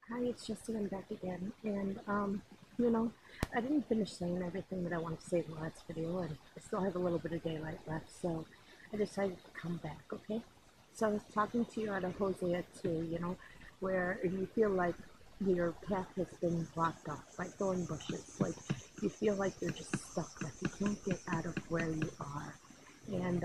Hi, it's Justin. I'm back again. You know, I didn't finish saying everything that I wanted to say in the last video, and I still have a little bit of daylight left, so I decided to come back, okay? So I was talking to you out of Hosea 2, where you feel like your path has been blocked off by thorn bushes. Like, you feel like you're just stuck, like you can't get out of where you are. And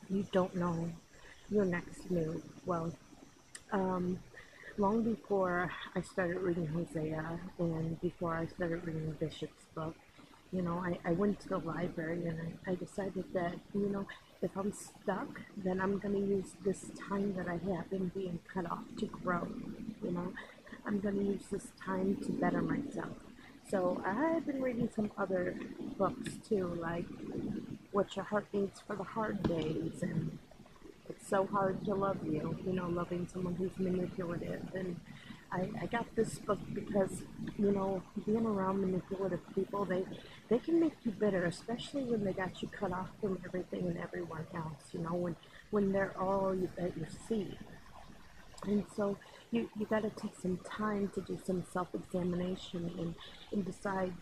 you don't know your next move. Well, um, long before I started reading Hosea and before I started reading Bishop's book, I went to the library and I decided that, if I'm stuck, then I'm going to use this time that I have in being cut off to grow. You know, I'm going to use this time to better myself. So I've been reading some other books too, like What Your Heart Needs for the Hard Days and It's So Hard to Love You, loving someone who's manipulative. And I got this book because, being around manipulative people, they can make you bitter, especially when they got you cut off from everything and everyone else, when they're all that you see. And so you got to take some time to do some self-examination and decide,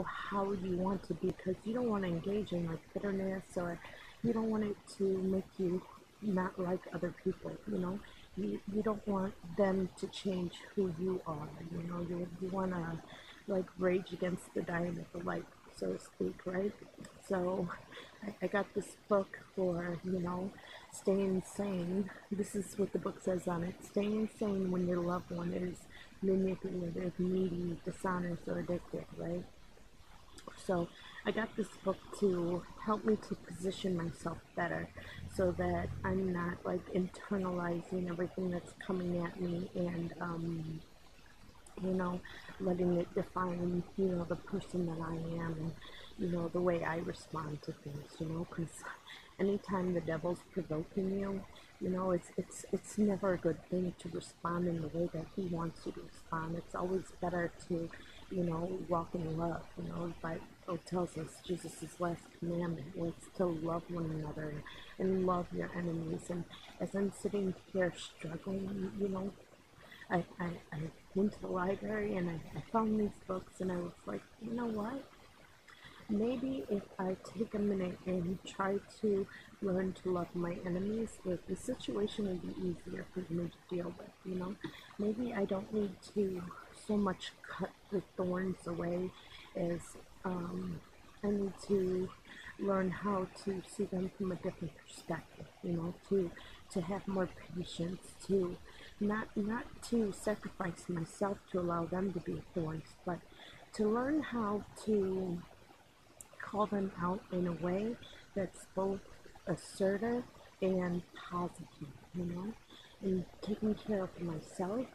how you want to be, because you don't want to engage in like bitterness, or you don't want it to make you not like other people, you don't want them to change who you are, you want to like rage against the dying of the light, so to speak, right? So I got this book for, staying sane. This is what the book says on it. Staying sane when your loved one is manipulative, needy, dishonest, or addicted, right? So I got this book to help me to position myself better so that I'm not like internalizing everything that's coming at me and you know, letting it define, the person that I am and, the way I respond to things, because anytime the devil's provoking you, it's never a good thing to respond in the way that he wants you to respond. It's always better to, walk in love. The Bible tells us Jesus' last commandment was to love one another and love your enemies. And as I'm sitting here struggling, I went to the library and I found these books and I was like, you know what? Maybe if I take a minute and try to learn to love my enemies, the situation will be easier for me to deal with, Maybe I don't need to so much cut the thorns away as I need to learn how to see them from a different perspective, to have more patience, to not to sacrifice myself to allow them to be thorns, but to learn how to call them out in a way that's both assertive and positive, and taking care of myself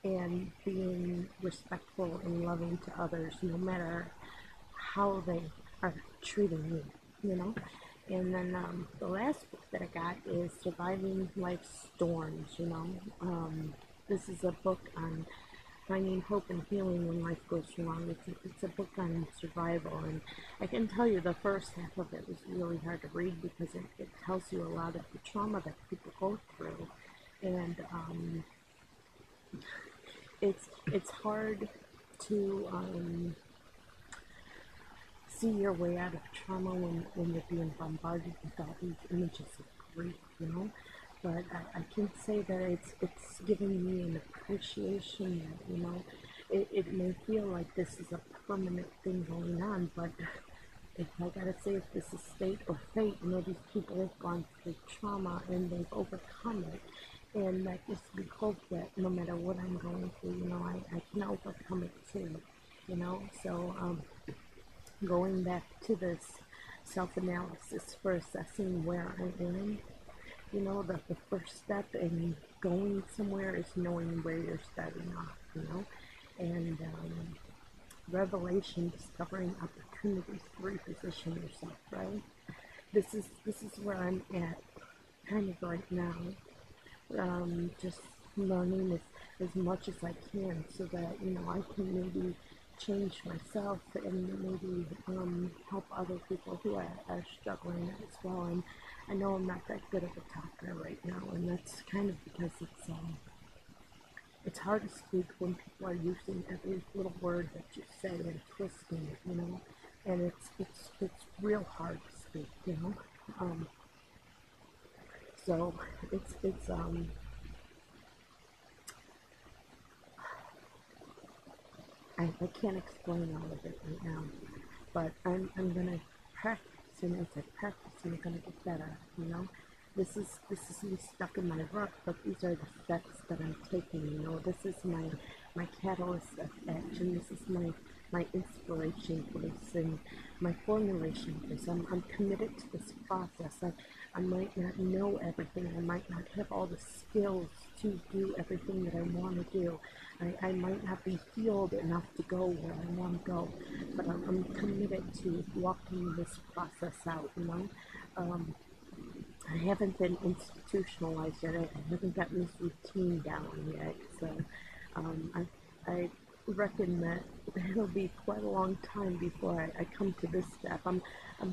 and being respectful and loving to others, no matter how they are treating me, you know. And then the last book that I got is Surviving Life's Storms, this is a book on finding hope and healing when life goes wrong. It's a book on survival, and I can tell you the first half of it was really hard to read because it tells you a lot of the trauma that people go through, and it's hard to see your way out of trauma when you're being bombarded with all these images of grief, But I can say that it's giving me an appreciation that, it may feel like this is a permanent thing going on, but if I gotta say if this is fate or fate, these people have gone through trauma and they've overcome it. And that gives me hope that no matter what I'm going through, I can overcome it too, So going back to this self-analysis for assessing where I am, the first step in going somewhere is knowing where you're starting off, and revelation, discovering opportunities to reposition yourself, right? This is where I'm at kind of right now, just learning as much as I can so that, I can maybe change myself and maybe help other people who are struggling as well. And I know I'm not that good of a talker right now, and that's kind of because it's it's hard to speak when people are using every little word that you say and twisting it, and it's real hard to speak, Um, so it's I can't explain all of it right now, but I'm gonna practice, and as I practice, I'm gonna get better. This is me stuck in my rut, but these are the steps that I'm taking. This is my catalyst of action. This is my inspiration for this and my formulation for this. I'm committed to this process. I might not know everything. I might not have all the skills to do everything that I want to do. I might not be healed enough to go where I want to go, but I'm committed to walking this process out. Um, I haven't been institutionalized yet. I haven't gotten this routine down yet. So I reckon that it'll be quite a long time before I come to this step. I'm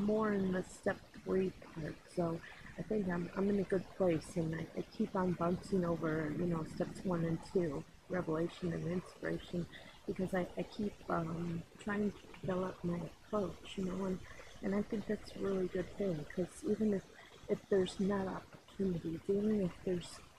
more in the step 3 part. So I think I'm in a good place, and I keep on bouncing over, steps 1 and 2, revelation and inspiration, because I keep trying to develop my approach, and I think that's a really good thing, because even if there's not opportunities, even if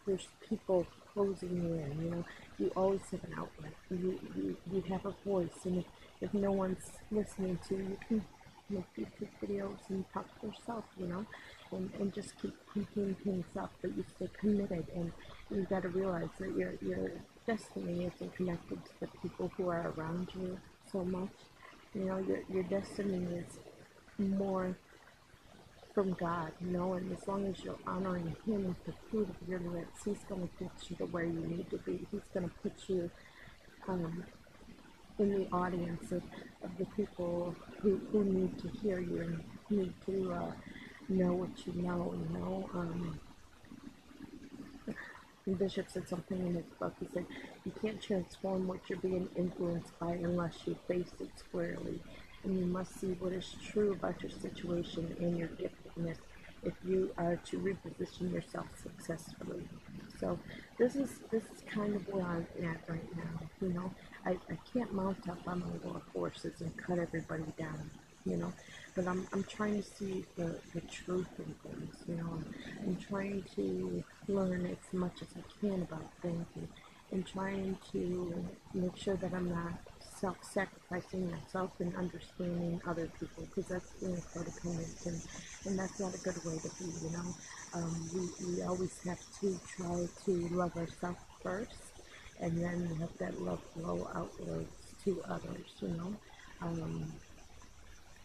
there's people closing you in, you always have an outlet. You have a voice, and if no one's listening to you, you can make YouTube videos and talk to yourself, and just keep pumping things up, but you stay committed, and you got to realize that your destiny isn't connected to the people who are around you so much. Your destiny is more from God, and as long as you're honoring Him with the fruit of your lips, He's going to get you to where you need to be. He's going to put you um, in the audience of the people who need to hear you and need to know what you know. Bishop said something in his book. He said, you can't transform what you're being influenced by unless you face it squarely. And you must see what is true about your situation and your giftedness if you are to reposition yourself successfully. So this is kind of where I'm at right now. I can't mount up on my war forces and cut everybody down. But I'm trying to see the truth in things. I'm trying to learn as much as I can about things, and trying to make sure that I'm not self-sacrificing myself and understanding other people, because that's being codependent, and that's not a good way to be. We always have to try to love ourselves first, and then let that love flow outwards to others.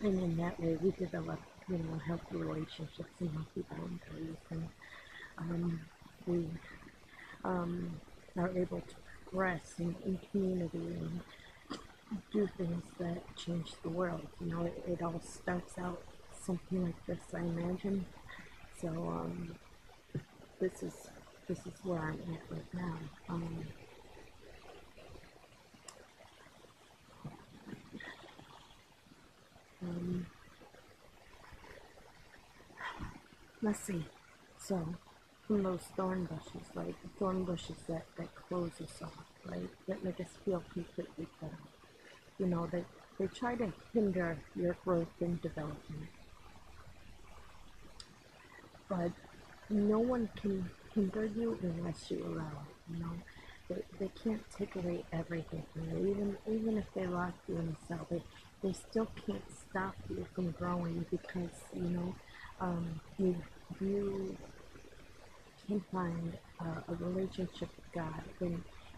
And in that way, we develop, healthy relationships and healthy boundaries, and we are able to progress in community and do things that change the world. It all starts out something like this, I imagine. So this is where I'm at right now. Let's see. So, from those thorn bushes, right? The thorn bushes that close us off, right? That make us feel completely cut off. They try to hinder your growth and development. But no one can hinder you unless you allow it. They can't take away everything from you. Even if they lock you in a cell, they still can't stop you from growing, because you can find a relationship with God.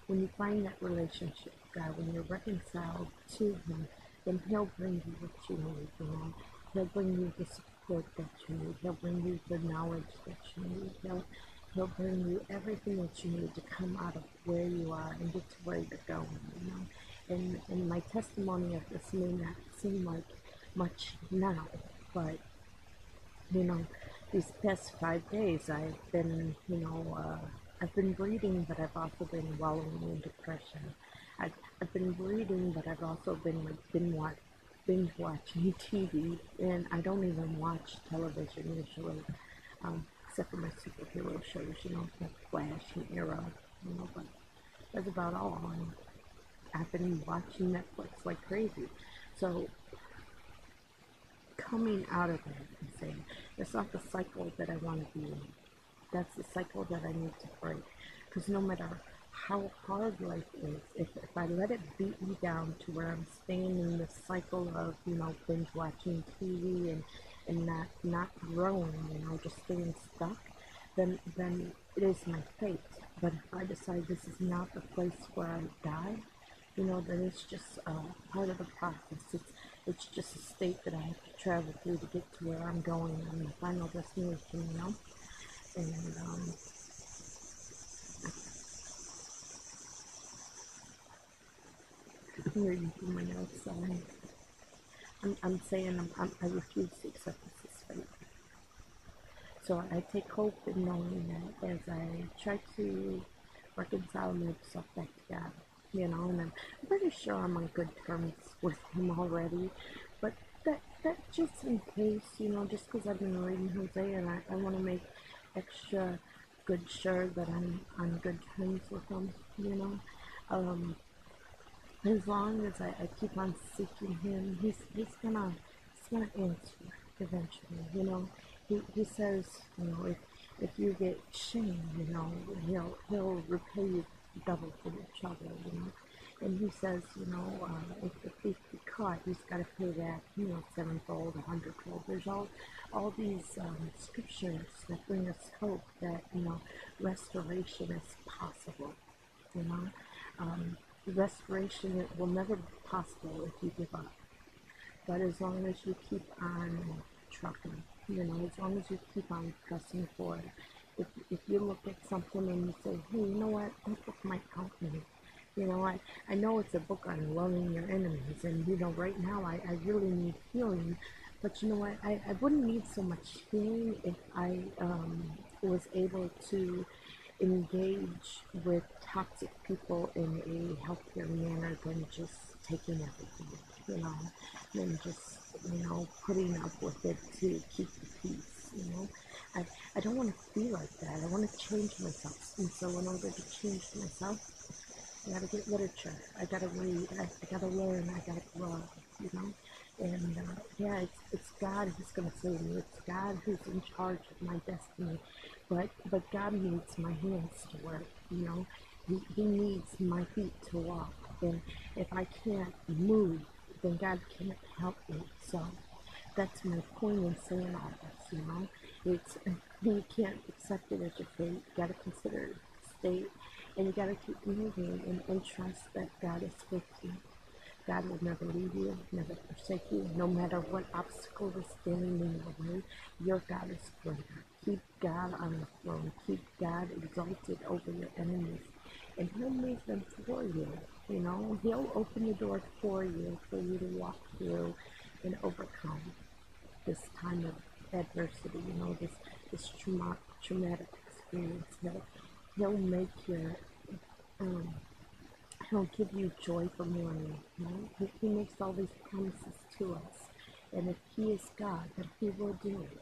When you find that relationship with God, when you're reconciled to Him, then He'll bring you what you need. He'll bring you the support that you need. He'll bring you the knowledge that you need. He'll bring you everything that you need to come out of where you are and get to where you're going. And my testimony of this may not seem like much now, but these past 5 days I've been reading, but I've also been wallowing in depression. I've been reading, but I've also been binge watching TV, and I don't even watch television usually, except for my superhero shows, like Flash and Arrow, but That's about all. And I've been watching Netflix like crazy. So coming out of it and saying, that's not the cycle that I want to be in. That's the cycle that I need to break. Because no matter how hard life is, if I let it beat me down to where I'm staying in this cycle of, binge watching TV and not growing, just staying stuck, then it is my fate. But if I decide this is not the place where I die, then it's just part of the process. It's just a state that I have to travel through to get to where I'm going and the final destination. And I'm reading through my notes. I'm saying I refuse to accept this as fate. So I take hope in knowing that as I try to reconcile myself back to God, and I'm pretty sure I'm on good terms with Him already, but that just in case, just because I've been reading Hosea and I want to make extra good sure that I'm on good terms with Him. As long as I keep on seeking Him, He's gonna answer eventually. He says, if you get shamed, He'll repay you double for your trouble. And He says, if he's caught, he's got to pay that, sevenfold, 100-fold. There's all these scriptures that bring us hope that restoration is possible. You know, restoration will never be possible if you give up. But as long as you keep on trucking, as long as you keep on pressing forward, if you look at something and you say, hey, you know what, that book might help me. I know it's a book on loving your enemies, and right now I really need healing. But you know what, I wouldn't need so much healing if I was able to engage with toxic people in a healthier manner than just taking everything, than just, putting up with it to keep the peace, I don't want to be like that. I want to change myself. And so in order to change myself, I gotta get literature. I gotta read. I gotta learn. I gotta grow. And yeah, it's God who's gonna save me. It's God who's in charge of my destiny. But God needs my hands to work. He needs my feet to walk. And if I can't move, then God can't help me. So that's my point in saying all this. It's you can't accept it as your fate. You gotta consider it state. And you got to keep moving and trust that God is with you. God will never leave you, never forsake you. No matter what obstacle is standing in your way, your God is greater. Keep God on the throne. Keep God exalted over your enemies. And He'll move them for you. He'll open the door for you to walk through and overcome this time of adversity, this traumatic experience. He'll make your, He'll give you joy for mourning. He makes all these promises to us. And if He is God, then He will do it.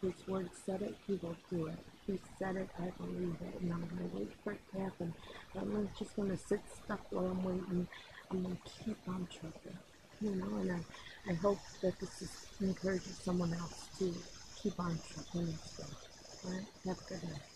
If His word said it, He will do it. If He said it, I believe it. And I'm going to wait for it to happen. I'm not just going to sit stuck while I'm waiting. I'm going to keep on trucking. And I hope that this encourages someone else to keep on trucking as well. All right? Have a good night.